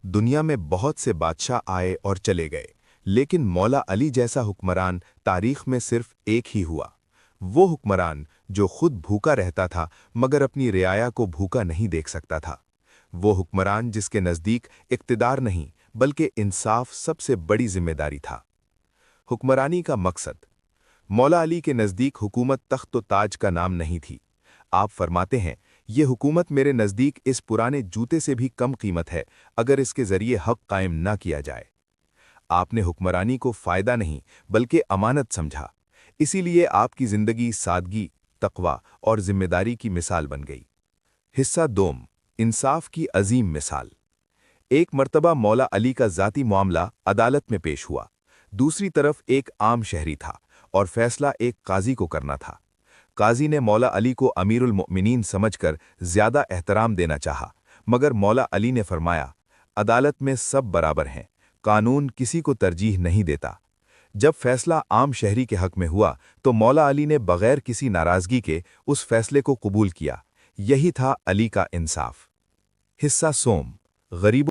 दुनिया में बहुत से बादशाह आए और चले गए, लेकिन मौला अली जैसा हुक्मरान तारीख में सिर्फ एक ही हुआ। वो हुक्मरान जो खुद भूखा रहता था मगर अपनी रियाया को भूखा नहीं देख सकता था। वो हुक्मरान जिसके नज़दीक इक़्तिदार नहीं बल्कि इंसाफ सबसे बड़ी जिम्मेदारी था। हुक्मरानी का मकसद। मौला अली के नज़दीक हुकूमत तख्त व ताज का नाम नहीं थी। आप फरमाते हैं, ये हुकूमत मेरे नज़दीक इस पुराने जूते से भी कम कीमत है अगर इसके ज़रिए हक़ कायम ना किया जाए। आपने हुक्मरानी को फ़ायदा नहीं बल्कि अमानत समझा, इसीलिए आपकी ज़िंदगी सादगी, तक़वा और ज़िम्मेदारी की मिसाल बन गई। हिस्सा दोम, इंसाफ की अजीम मिसाल। एक मर्तबा मौला अली का ज़ाती मामला अदालत में पेश हुआ। दूसरी तरफ एक आम शहरी था और फैसला एक काजी को करना था। काजी ने मौला अली को अमीरुल मोमिनीन समझकर ज़्यादा एहतराम देना चाहा, मगर मौला अली ने फरमाया, अदालत में सब बराबर हैं, कानून किसी को तरजीह नहीं देता। जब फैसला आम शहरी के हक में हुआ तो मौला अली ने बगैर किसी नाराज़गी के उस फैसले को कबूल किया। यही था अली का इंसाफ। हिस्सा सोम, गरीबों